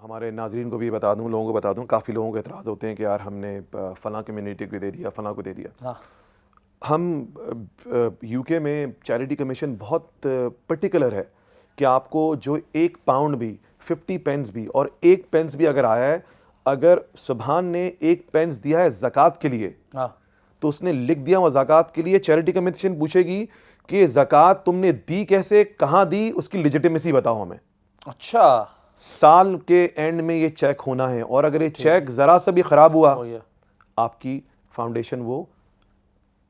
ہمارے ناظرین کو بھی بتا دوں، لوگوں کو بتا دوں، کافی لوگوں کے اعتراض ہوتے ہیں کہ یار ہم نے فلاں کمیونٹی کو دے دیا، فلاں کو دے دیا. ہم یو کے میں چیریٹی کمیشن بہت پرٹیکولر ہے کہ آپ کو جو 1 پاؤنڈ بھی 50 پینس بھی اور 1 پینس بھی اگر آیا ہے، اگر سبحان نے 1 پینس دیا ہے زکوٰۃ کے لیے تو اس نے لکھ دیا وہ زکوٰۃ کے لیے. چیریٹی کمیشن پوچھے گی کہ زکوٰۃ تم نے دی کیسے، کہاں دی، اس کی لیجیٹیمیسی بتاؤ ہمیں. اچھا، سال کے اینڈ میں یہ چیک ہونا ہے، اور اگر یہ چیک ذرا سا بھی خراب ہوا آپ کی فاؤنڈیشن وہ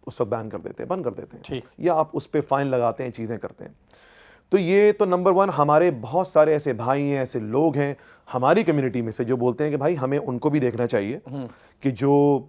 اس وقت بین کر دیتے ہیں، بند کر دیتے ہیں، یا آپ اس پہ فائن لگاتے ہیں، چیزیں کرتے ہیں. تو یہ تو نمبر 1. ہمارے بہت سارے ایسے بھائی ہیں، ایسے لوگ ہیں ہماری کمیونٹی میں سے جو بولتے ہیں کہ بھائی ہمیں ان کو بھی دیکھنا چاہیے کہ جو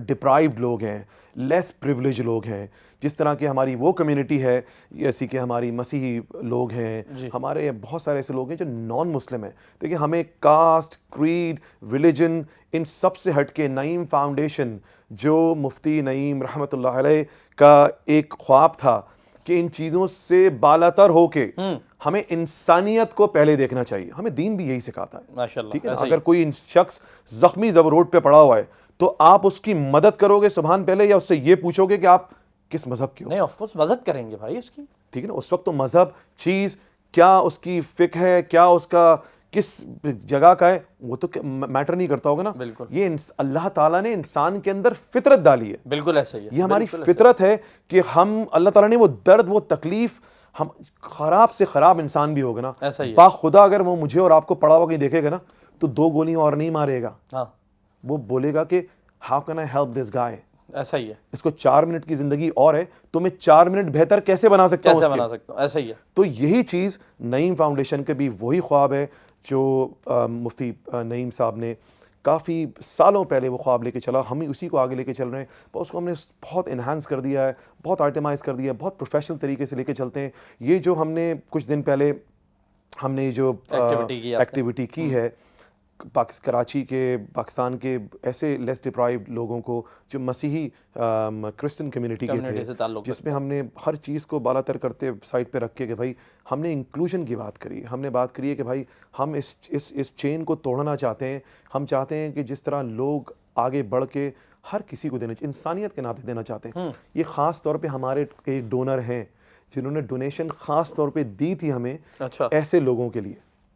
ڈپرائیوڈ لوگ ہیں، لیس پریولیج لوگ ہیں، جس طرح کہ ہماری وہ کمیونٹی ہے، جیسی کہ ہماری مسیحی لوگ ہیں، ہمارے بہت سارے ایسے لوگ ہیں جو نان مسلم ہیں. دیکھیں ہمیں کاسٹ، کریڈ، ریلیجن ان سب سے ہٹ کے نعیم فاؤنڈیشن، جو مفتی نعیم رحمۃ اللہ علیہ کا ایک خواب تھا کہ ان چیزوں سے بالاتر ہو کے ہمیں انسانیت کو پہلے دیکھنا چاہیے. ہمیں دین بھی یہی سکھاتا ہے. ٹھیک ہے نا؟ اگر کوئی شخص زخمی روڈ پہ پڑا ہوا ہے تو آپ اس کی مدد کرو گے سبحان پہلے، یا اس سے یہ پوچھو گے کہ آپ کس مذہب کے ہو؟ نہیں، آف کورس مدد کریں گے بھائی اس کی. ٹھیک ہے نا؟ اس وقت تو مذہب چیز کیا، اس کی فقہ ہے کیا، اس کا کس جگہ کا ہے، وہ تو میٹر نہیں کرتا ہوگا نا. یہ اللہ تعالیٰ نے انسان کے اندر فطرت ڈالی ہے. بالکل ایسا ہی ہے. یہ ہماری فطرت ہے کہ ہم، اللہ تعالیٰ نے وہ درد، وہ تکلیف، ہم خراب سے خراب انسان بھی ہوگا نا، با خدا اگر وہ مجھے اور آپ کو پڑا ہوا کہیں دیکھے گا نا تو 2 گولیاں اور نہیں مارے گا. وہ بولے گا کہ how can I help this guy. ایسا ہی ہے. اس کو 4 منٹ کی زندگی اور ہے تو میں 4 منٹ بہتر کیسے بنا سکتا ہوں ایسا ہی ہے. تو یہی چیز نعیم فاؤنڈیشن کے بھی وہی خواب ہے جو مفتی نعیم صاحب نے کافی سالوں پہلے وہ خواب لے کے چلا. ہم ہی اسی کو آگے لے کے چل رہے ہیں، پر اس کو ہم نے بہت انہانس کر دیا ہے، بہت آئٹمائز کر دیا ہے، بہت پروفیشنل طریقے سے لے کے چلتے ہیں. یہ جو ہم نے کچھ دن پہلے ہم نے جو ایکٹیویٹی کی ہے کراچی کے، پاکستان کے ایسے لیس ڈپرائیوڈ لوگوں کو جو مسیحی کرسچن کمیونٹی کے تھے، جس میں ہم نے ہر چیز کو بالا تر کرتے سائڈ پہ رکھ کے کہ بھائی ہم نے انکلوژن کی بات کری. ہم نے بات کری ہے کہ بھائی ہم اس چین کو توڑنا چاہتے ہیں. ہم چاہتے ہیں کہ جس طرح لوگ آگے بڑھ کے ہر کسی کو دینا، انسانیت کے ناطے دینا چاہتے ہیں. یہ خاص طور پہ ہمارے ایک ڈونر ہیں جنہوں نے ڈونیشن خاص طور پہ دی تھی ہمیں ایسے لوگوں کے لیے.